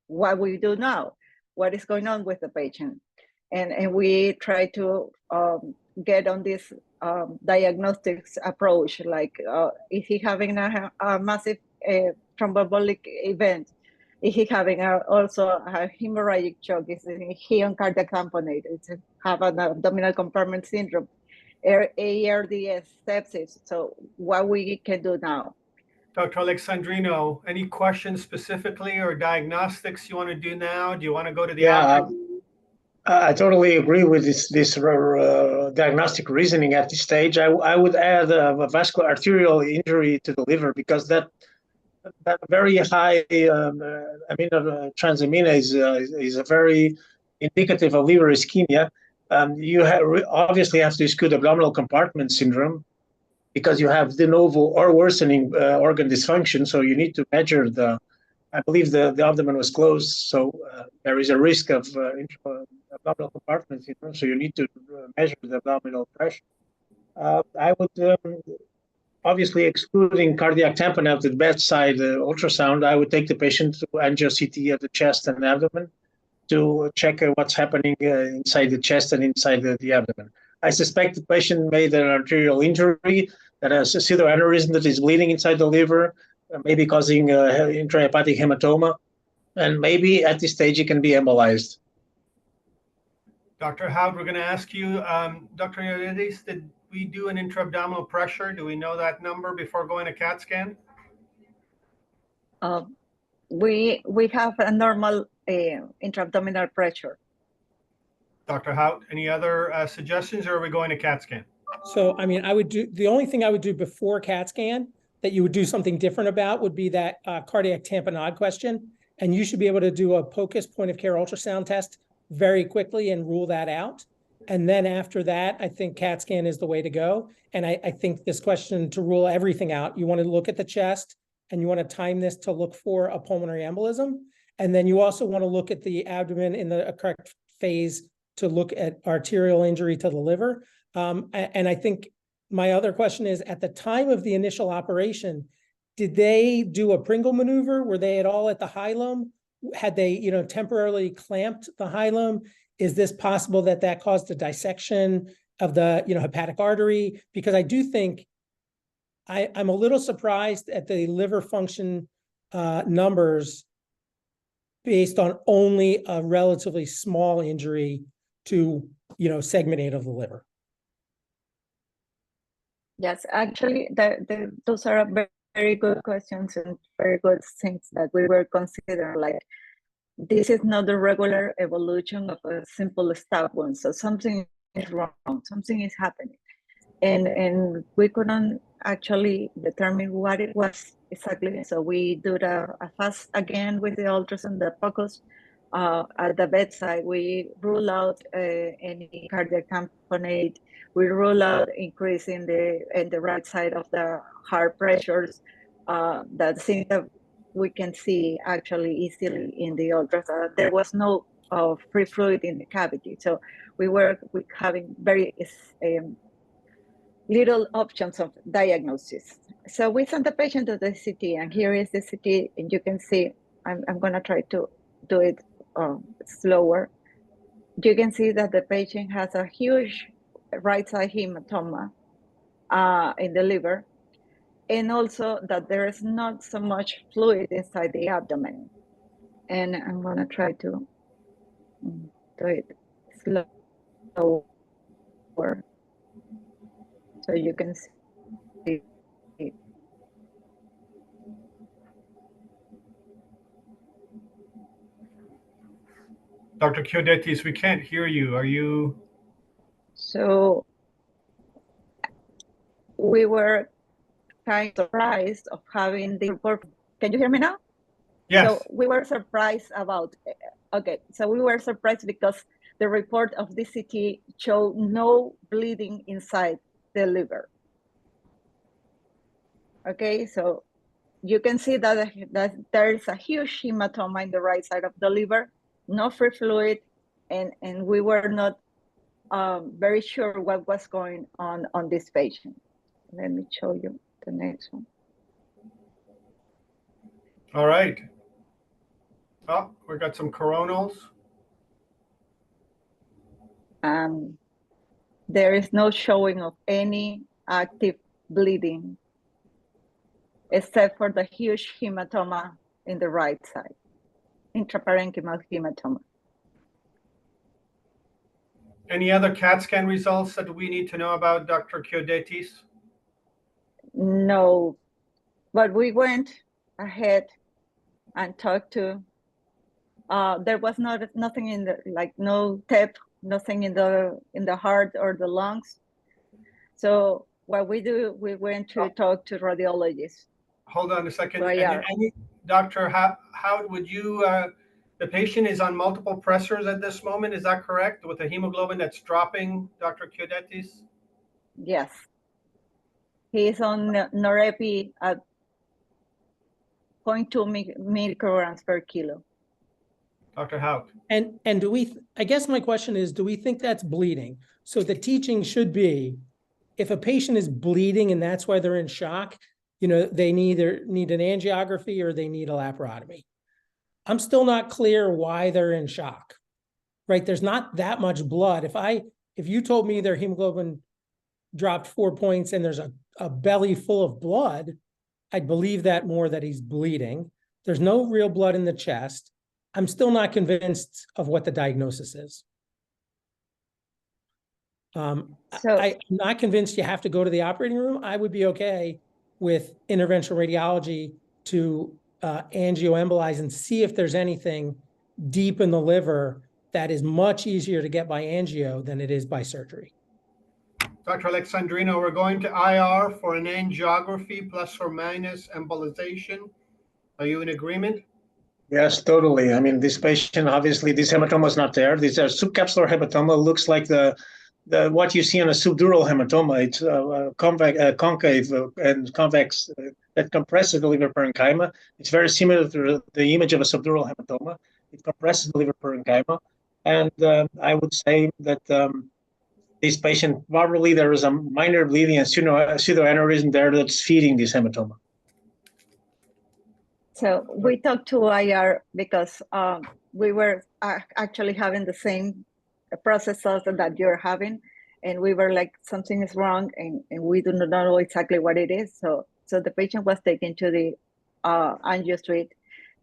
Speaker 8: what we do now? What is going on with the patient? And we try to get on this diagnostics approach, like is he having a massive thromboembolic event? Is he having also a hemorrhagic shock? Is he on cardiac tamponade? Is he have an abdominal compartment syndrome? ARDS, sepsis. So what we can do now?
Speaker 9: Dr. Alexandrino, any questions specifically or diagnostics you want to do now? Do you want to go to the
Speaker 4: I totally agree with this diagnostic reasoning at this stage. I would add a vascular arterial injury to the liver, because that very high transamina is a very indicative of liver ischemia. You obviously have to exclude abdominal compartment syndrome, because you have de novo or worsening organ dysfunction. So you need to measure I believe the abdomen was closed. So there is a risk of abdominal compartment syndrome. So you need to measure the abdominal pressure. I would, obviously excluding cardiac tamponade at the bedside ultrasound, I would take the patient to angio-CT of the chest and abdomen to check what's happening inside the chest and inside the abdomen. I suspect the patient made an arterial injury that has a pseudoaneurysm that is bleeding inside the liver, maybe causing intrahepatic hematoma, and maybe at this stage it can be embolized.
Speaker 9: Dr. Hout, we're going to ask you, Dr. Quiodettis, did we do an intra-abdominal pressure? Do we know that number before going to CAT scan?
Speaker 8: we have a normal intra-abdominal pressure.
Speaker 9: Dr. Hout, any other suggestions, or are we going to CAT scan?
Speaker 3: So, I mean, the only thing I would do before CAT scan that you would do something different about would be that cardiac tamponade question. And you should be able to do a POCUS point of care ultrasound test very quickly and rule that out. And then after that, I think CAT scan is the way to go. And I think this question, to rule everything out, you want to look at the chest and you want to time this to look for a pulmonary embolism. And then you also want to look at the abdomen in the correct phase to look at arterial injury to the liver. And I think my other question is, at the time of the initial operation, did they do a Pringle maneuver? Were they at all at the hilum? Had they, temporarily clamped the hilum? Is this possible that that caused a dissection of the, hepatic artery? Because I do think I'm a little surprised at the liver function numbers based on only a relatively small injury to, segment 8 of the liver.
Speaker 8: Yes, actually, those are very good questions and very good things that we were considering. Like, this is not the regular evolution of a simple stab wound. So something is wrong, something is happening. And we couldn't actually determine what it was exactly. So we do a fast again with the ultrasound, the POCUS. At the bedside, we rule out any cardiac tamponade. We rule out increase in the right side of the heart pressures. That thing that we can see actually easily in the ultrasound. There was no free fluid in the cavity. So we were having very little options of diagnosis. So we sent the patient to the CT, and here is the CT, and you can see, I'm gonna try to do it slower. You can see that the patient has a huge right side hematoma in the liver, and also that there is not so much fluid inside the abdomen. And I'm gonna try to do it slower so you can see.
Speaker 9: Dr. Quiodettis, we can't hear you. Are you?
Speaker 8: So we were kind of surprised of having the report. Can you hear me now?
Speaker 9: Yes.
Speaker 8: So we were surprised about, okay, so we were surprised because the report of the CT showed no bleeding inside the liver. Okay, so you can see that there is a huge hematoma in the right side of the liver, no free fluid, and we were not very sure what was going on this patient. Let me show you the next one.
Speaker 9: All right. Oh, we got some coronals.
Speaker 8: There is no showing of any active bleeding except for the huge hematoma in the right side, intraparenchymal hematoma.
Speaker 9: Any other CAT scan results that we need to know about, Dr. Quiodettis?
Speaker 8: No, but we went ahead and talked to, there was nothing in the, like no TEP, nothing in the heart or the lungs. So what we do, we went to talk to radiologists.
Speaker 9: Hold on a second.
Speaker 8: So, yeah.
Speaker 9: Doctor, how would you, the patient is on multiple pressors at this moment, is that correct? With a hemoglobin that's dropping, Dr. Quiodettis?
Speaker 8: Yes. He's on norepi at 0.2 micrograms per kilo.
Speaker 9: Dr. Hout.
Speaker 3: And do we, I guess my question is, do we think that's bleeding? So the teaching should be, if a patient is bleeding and that's why they're in shock, they either need an angiography or they need a laparotomy. I'm still not clear why they're in shock, right? There's not that much blood. If you told me their hemoglobin dropped 4 points and there's a belly full of blood, I'd believe that more, that he's bleeding. There's no real blood in the chest. I'm still not convinced of what the diagnosis is. I'm not convinced you have to go to the operating room. I would be okay with interventional radiology to angioembolize and see if there's anything deep in the liver that is much easier to get by angio than it is by surgery.
Speaker 9: Dr. Alexandrino, we're going to IR for an angiography plus or minus embolization. Are you in agreement?
Speaker 4: Yes, totally. I mean, this patient, obviously, this hematoma is not there. These are subcapsular hematoma. Looks like the what you see in a subdural hematoma. It's concave and convex that compresses the liver parenchyma. It's very similar to the image of a subdural hematoma. It compresses the liver parenchyma. And I would say that this patient, probably there is a minor bleeding and pseudoaneurysm there that's feeding this hematoma.
Speaker 8: So we talked to IR because we were actually having the same processes that you're having, and we were like, something is wrong, and we do not know exactly what it is. So the patient was taken to the angio suite,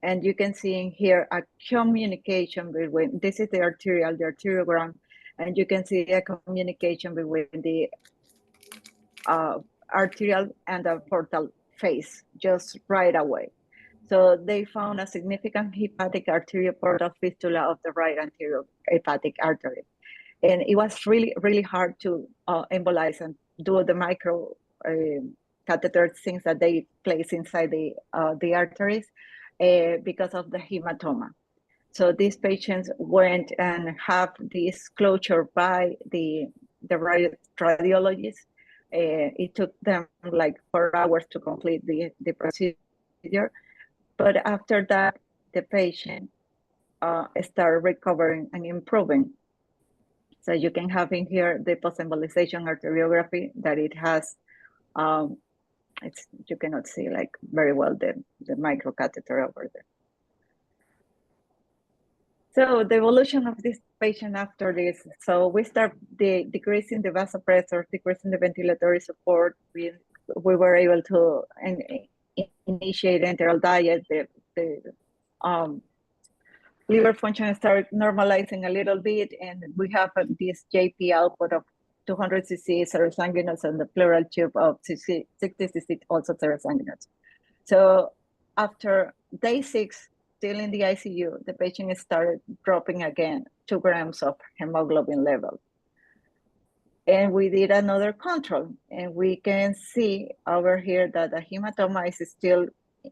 Speaker 8: and you can see in here a communication between, this is the arteriogram, and you can see a communication between the arterial and the portal phase just right away. So they found a significant hepatic arterioportal fistula of the right anterior hepatic artery. And it was really, really hard to embolize and do the micro catheter things that they place inside the arteries because of the hematoma. So these patients went and have this closure by the radiologist. It took them like 4 hours to complete the procedure. But after that, the patient started recovering and improving. So you can have in here the post-embolization arteriography that it has. You cannot see like very well the microcatheter over there. So the evolution of this patient after this, so we start decreasing the vasopressor, decreasing the ventilatory support. We were able to initiate enteral diet. The liver function started normalizing a little bit, and we have this JP output of 200 cc serosanguinous and the pleural tube of 60 cc also serosanguinous. So after day 6, still in the ICU, the patient started dropping again 2 grams of hemoglobin level. And we did another control, and we can see over here that the hematoma is still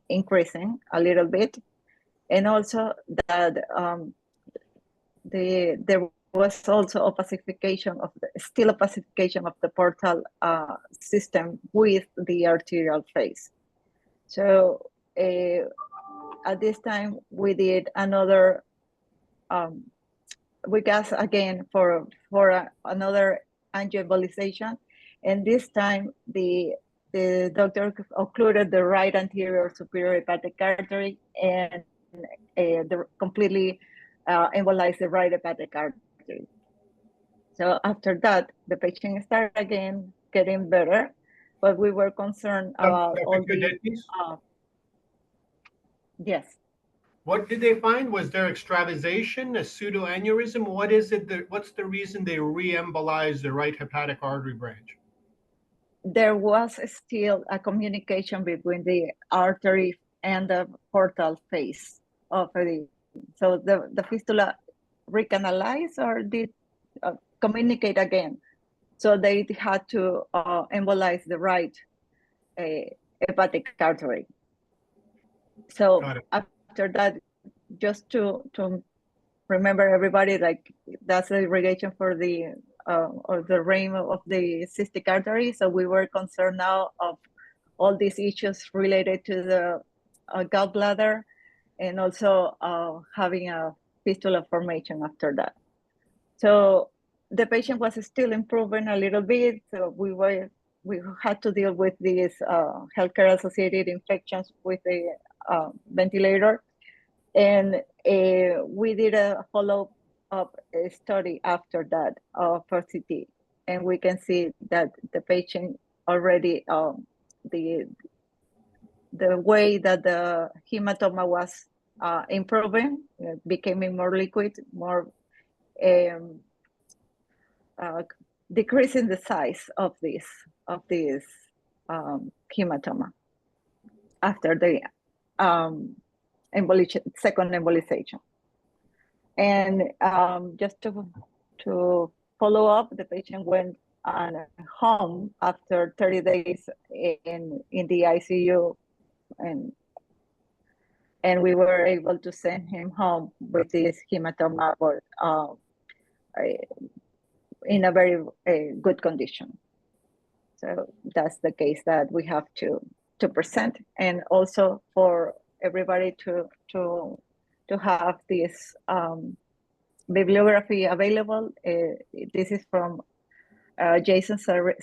Speaker 8: increasing a little bit, and also that there was also opacification of the portal system with the arterial phase. So at this time we did another. We got again for another angioembolization, and this time the doctor occluded the right anterior superior hepatic artery and completely embolized the right hepatic artery. So after that, the patient started again getting better, but we were concerned about all the yes.
Speaker 9: What did they find? Was there extravasation, a pseudoaneurysm? What is it what's the reason they re-embolized the right hepatic artery branch?
Speaker 8: There was still a communication between the artery and the portal phase of the, so the fistula recanalized or did communicate again. So they had to embolize the right hepatic artery. So after that, just to remember everybody, like that's the irrigation for the or the rim of the cystic artery. So we were concerned now of all these issues related to the gallbladder, and also having a fistula formation after that. So the patient was still improving a little bit. So we had to deal with these healthcare associated infections with the ventilator. And we did a follow-up study after that for CT. And we can see that the patient already, the way that the hematoma was improving, becoming more liquid, more decreasing the size of this hematoma after the second embolization. And just to follow up, the patient went home after 30 days in the ICU, and we were able to send him home with this hematoma, but in a very good condition. So that's the case that we have to present, and also for everybody to have this bibliography available. This is from Jason Sierreta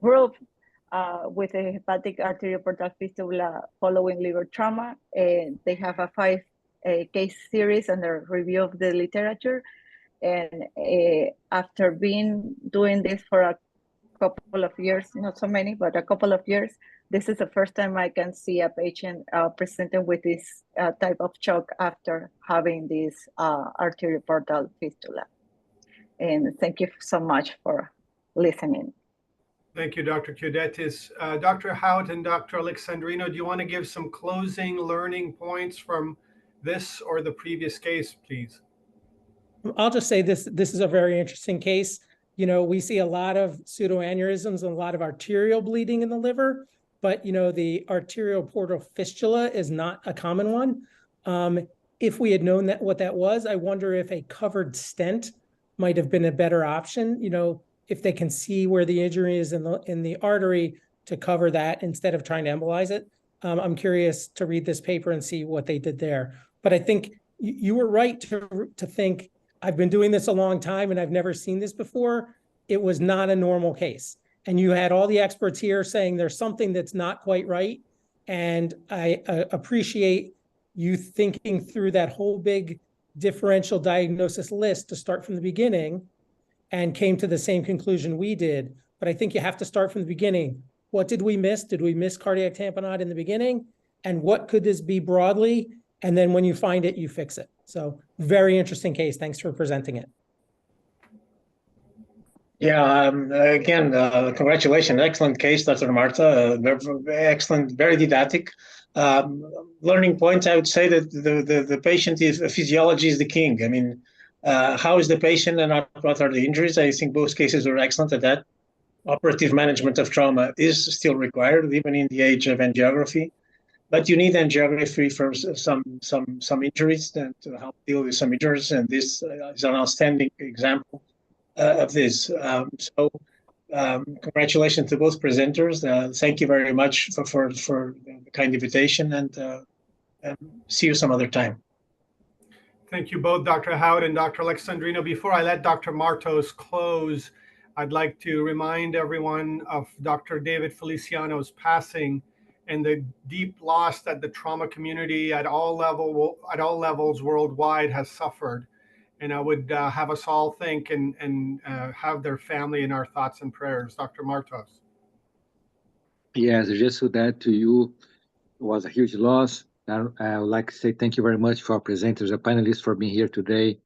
Speaker 8: group with a hepatic arterial portal fistula following liver trauma. They have a 5-case series under review of the literature. And after doing this for a couple of years, not so many, but a couple of years, this is the first time I can see a patient presenting with this type of shock after having this arterial portal fistula. And thank you so much for listening.
Speaker 9: Thank you, Dr. Quiodettis. Dr. Hout and Dr. Alexandrino, do you want to give some closing learning points from this or the previous case, please?
Speaker 3: I'll just say this is a very interesting case. We see a lot of pseudoaneurysms and a lot of arterial bleeding in the liver, but the arterial portal fistula is not a common one. If we had known what that was, I wonder if a covered stent might have been a better option. If they can see where the injury is in the artery, to cover that instead of trying to embolize it. I'm curious to read this paper and see what they did there. But I think you were right to think, I've been doing this a long time and I've never seen this before. It was not a normal case. And you had all the experts here saying there's something that's not quite right. And I appreciate you thinking through that whole big differential diagnosis list to start from the beginning and came to the same conclusion we did. But I think you have to start from the beginning. What did we miss? Did we miss cardiac tamponade in the beginning? And what could this be broadly? And then when you find it, you fix it. So very interesting case. Thanks for presenting it.
Speaker 4: Yeah, again, congratulations. Excellent case, Dr. Marta. Excellent, very didactic. Learning points, I would say that the patient physiology is the king. I mean, how is the patient and what are the injuries? I think both cases were excellent at that. Operative management of trauma is still required, even in the age of angiography. But you need angiography for some injuries to help deal with some injuries, and this is an outstanding example of this. Congratulations to both presenters. Thank you very much for the kind invitation, and see you some other time.
Speaker 9: Thank you both, Dr. Hout and Dr. Alexandrino. Before I let Dr. Marttos close, I'd like to remind everyone of Dr. David Feliciano's passing and the deep loss that the trauma community at all levels worldwide has suffered. And I would have us all think and have their family in our thoughts and prayers. Dr. Marttos.
Speaker 2: Yes, just to that to you, it was a huge loss. I would like to say thank you very much for our presenters and panelists for being here today.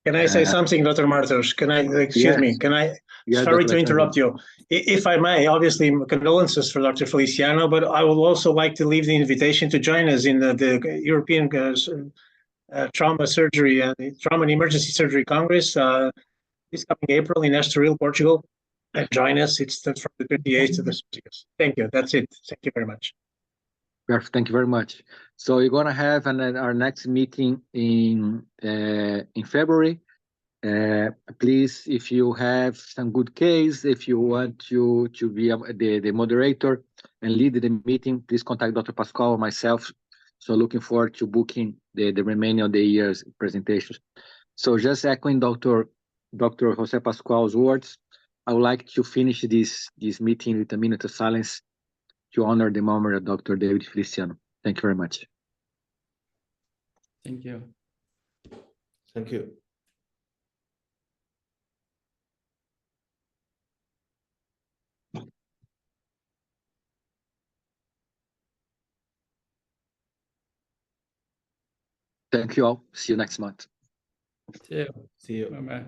Speaker 4: Can I say something, Dr. Marttos? Can I, excuse me, can I, sorry to interrupt you. If I may, obviously condolences for Dr. Feliciano, but I would also like to leave the invitation to join us in the European Trauma Surgery and Trauma and Emergency Surgery Congress this coming April in Estoril, Portugal. And join us. It's from the 28th to the 30th. Thank you. That's it. Thank you very much.
Speaker 2: Thank you very much. So we're gonna have our next meeting in February. Please, if you have some good case, if you want to be the moderator and lead the meeting, please contact Dr. Pascual or myself. So looking forward to booking the remaining of the year's presentations. So just echoing Dr. Jose Pascual's words, I would like to finish this meeting with a minute of silence to honor the memory of Dr. David Feliciano. Thank you very much.
Speaker 5: Thank you.
Speaker 1: Thank you.
Speaker 2: Thank you all. See you next month.
Speaker 5: See you.
Speaker 1: See you.
Speaker 5: Bye-bye.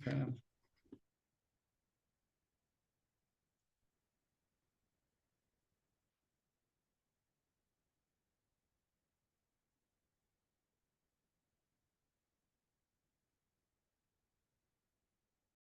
Speaker 5: Okay.